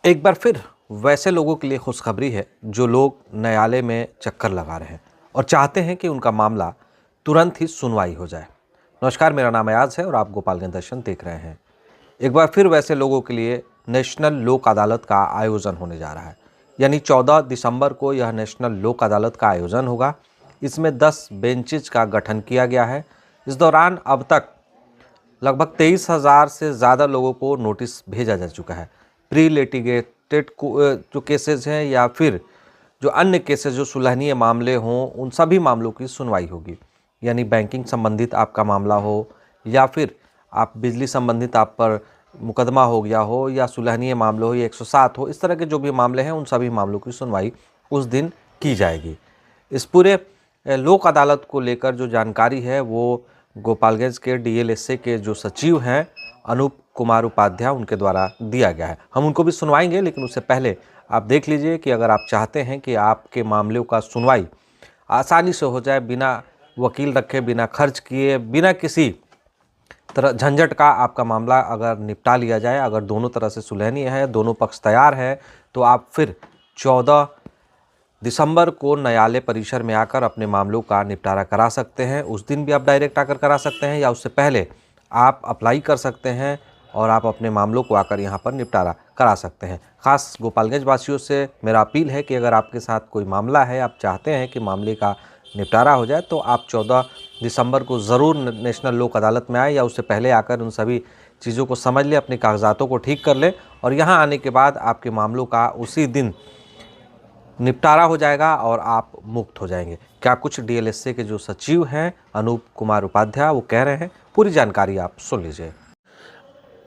एक बार फिर वैसे लोगों के लिए खुशखबरी है जो लोग न्यायालय में चक्कर लगा रहे हैं और चाहते हैं कि उनका मामला तुरंत ही सुनवाई हो जाए। नमस्कार, मेरा नाम अयाज है और आप गोपालगंज दर्शन देख रहे हैं। एक बार फिर वैसे लोगों के लिए नेशनल लोक अदालत का आयोजन होने जा रहा है। यानी 14 दिसंबर को यह नेशनल लोक अदालत का आयोजन होगा। इसमें 10 बेंचेज का गठन किया गया है। इस दौरान अब तक लगभग 23,000 से ज़्यादा लोगों को नोटिस भेजा जा चुका है। प्री लिटिगेटेड जो केसेस हैं या फिर जो अन्य केसेस जो सुलहनीय मामले हों, उन सभी मामलों की सुनवाई होगी। यानी बैंकिंग संबंधित आपका मामला हो या फिर आप बिजली संबंधित आप पर मुकदमा हो गया हो या सुलहनीय मामले हो या 107 हो, इस तरह के जो भी मामले हैं उन सभी मामलों की सुनवाई उस दिन की जाएगी। इस पूरे लोक अदालत को लेकर जो जानकारी है वो गोपालगंज के डीएलएसए के जो सचिव हैं अनूप कुमार उपाध्याय, उनके द्वारा दिया गया है। हम उनको भी सुनवाएंगे, लेकिन उससे पहले आप देख लीजिए कि अगर आप चाहते हैं कि आपके मामलों का सुनवाई आसानी से हो जाए, बिना वकील रखे, बिना खर्च किए, बिना किसी तरह झंझट का आपका मामला अगर निपटा लिया जाए, अगर दोनों तरह से सुलहनीय है, दोनों पक्ष तैयार है, तो आप फिर 14 दिसंबर को न्यायालय परिसर में आकर अपने मामलों का निपटारा करा सकते हैं। उस दिन भी आप डायरेक्ट आकर करा सकते हैं या उससे पहले आप अप्लाई कर सकते हैं और आप अपने मामलों को आकर यहाँ पर निपटारा करा सकते हैं। ख़ास गोपालगंज वासियों से मेरा अपील है कि अगर आपके साथ कोई मामला है, आप चाहते हैं कि मामले का निपटारा हो जाए, तो आप 14 दिसंबर को ज़रूर नेशनल लोक अदालत में आए या उससे पहले आकर उन सभी चीज़ों को समझ लें, अपने कागजातों को ठीक कर लें और यहाँ आने के बाद आपके मामलों का उसी दिन निपटारा हो जाएगा और आप मुक्त हो जाएंगे। क्या कुछ डीएलएसए के जो सचिव हैं अनूप कुमार उपाध्याय वो कह रहे हैं, पूरी जानकारी आप सुन लीजिए।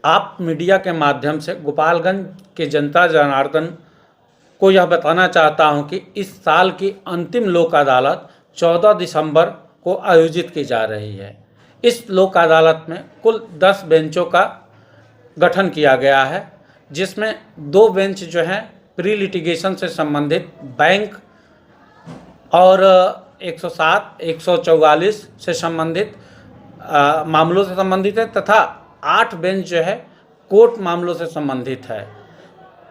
आप मीडिया के माध्यम से गोपालगंज के जनता जनार्दन को यह बताना चाहता हूं कि इस साल की अंतिम लोक अदालत 14 दिसंबर को आयोजित की जा रही है। इस लोक अदालत में कुल 10 बेंचों का गठन किया गया है, जिसमें 2 बेंच जो हैं प्री लिटिगेशन से संबंधित बैंक और 107, 144 से संबंधित मामलों से संबंधित है तथा 8 बेंच जो है कोर्ट मामलों से संबंधित है।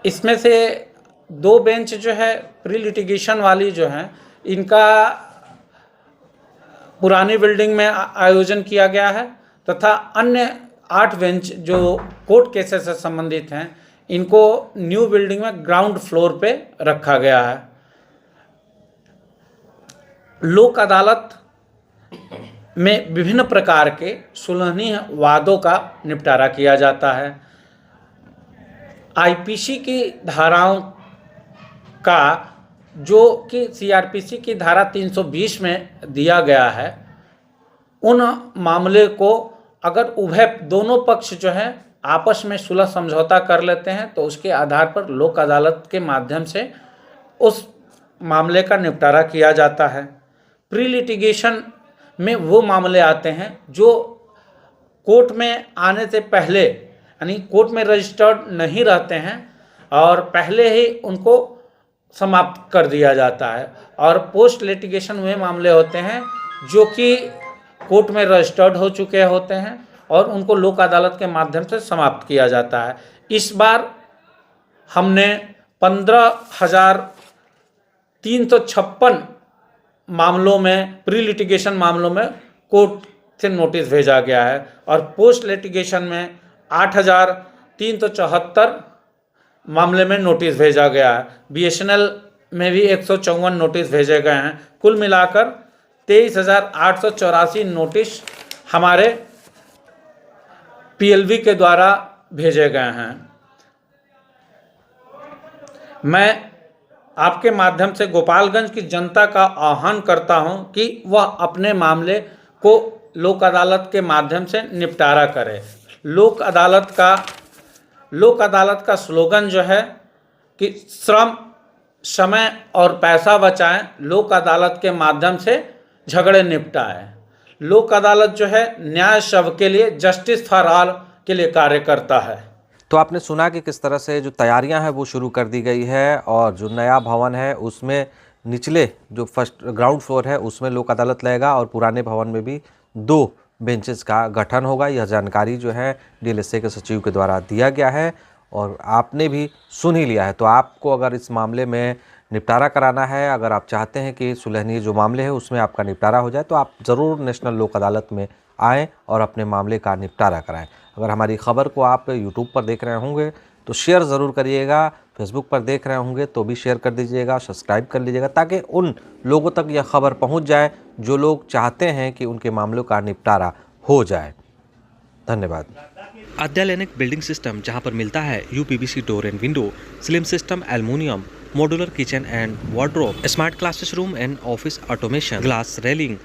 इसमें से 2 बेंच जो है प्री लिटिगेशन वाली जो हैं, इनका पुरानी बिल्डिंग में आयोजन किया गया है तथा अन्य 8 बेंच जो कोर्ट केसेस से संबंधित हैं, इनको न्यू बिल्डिंग में ग्राउंड फ्लोर पे रखा गया है। लोक अदालत में विभिन्न प्रकार के सुलहनीय वादों का निपटारा किया जाता है। आईपीसी की धाराओं का, जो कि सीआरपीसी की धारा 320 में दिया गया है, उन मामले को अगर दोनों पक्ष जो है आपस में सुलह समझौता कर लेते हैं तो उसके आधार पर लोक अदालत के माध्यम से उस मामले का निपटारा किया जाता है। प्री लिटिगेशन में वो मामले आते हैं जो कोर्ट में आने से पहले, यानी कोर्ट में रजिस्टर्ड नहीं रहते हैं और पहले ही उनको समाप्त कर दिया जाता है, और पोस्ट लिटिगेशन वे मामले होते हैं जो कि कोर्ट में रजिस्टर्ड हो चुके होते हैं और उनको लोक अदालत के माध्यम से समाप्त किया जाता है। इस बार हमने 15,356 मामलों में, प्री लिटिगेशन मामलों में कोर्ट से नोटिस भेजा गया है और पोस्ट लिटिगेशन में 8,374 मामले में नोटिस भेजा गया है। बीएसएनएल में भी 154 नोटिस भेजे गए हैं। कुल मिलाकर 23,884 नोटिस हमारे पीएलवी के द्वारा भेजे गए हैं। मैं आपके माध्यम से गोपालगंज की जनता का आह्वान करता हूं कि वह अपने मामले को लोक अदालत के माध्यम से निपटारा करे। लोक अदालत का स्लोगन जो है कि श्रम, समय और पैसा बचाएं, लोक अदालत के माध्यम से झगड़े निपटाएं। लोक अदालत जो है न्याय सबके लिए, जस्टिस फॉर ऑल के लिए कार्य करता है। तो आपने सुना कि किस तरह से जो तैयारियां हैं वो शुरू कर दी गई है और जो नया भवन है उसमें निचले जो फर्स्ट ग्राउंड फ्लोर है उसमें लोक अदालत लगेगा और पुराने भवन में भी 2 बेंचेस का गठन होगा। यह जानकारी जो है डीएलएसए के सचिव के द्वारा दिया गया है और आपने भी सुन ही लिया है। तो आपको अगर इस मामले में निपटारा कराना है, अगर आप चाहते हैं कि सुलहनी जो मामले है उसमें आपका निपटारा हो जाए, तो आप ज़रूर नेशनल लोक अदालत में आएँ और अपने मामले का निपटारा कराएं। अगर हमारी खबर को आप यूट्यूब पर देख रहे होंगे तो शेयर ज़रूर करिएगा, फेसबुक पर देख रहे होंगे तो भी शेयर कर दीजिएगा, सब्सक्राइब कर लीजिएगा, ताकि उन लोगों तक यह खबर पहुंच जाए जो लोग चाहते हैं कि उनके मामलों का निपटारा हो जाए। धन्यवाद। अत्याधुनिक बिल्डिंग सिस्टम जहां पर मिलता है UPVC door and window, slim system aluminium, modular kitchen and wardrobe, smart classroom and office automation, glass railing,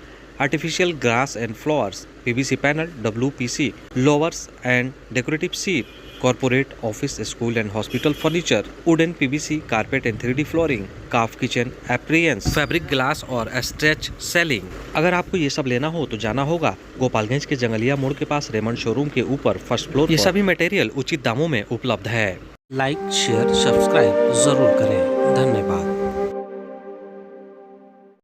artificial grass and flowers, PVC panel, WPC, lowers and decorative sheet, corporate office, school and hospital furniture, wooden PVC carpet and 3D flooring, calf kitchen appliance, fabric glass और stretch selling। अगर आपको ये सब लेना हो तो जाना होगा गोपालगंज के जंगलिया मोड़ के पास रेमंड शोरूम के ऊपर फर्स्ट फ्लोर। ये सभी मटेरियल उचित दामों में उपलब्ध है। लाइक शेयर सब्सक्राइब जरूर करें। धन्यवाद।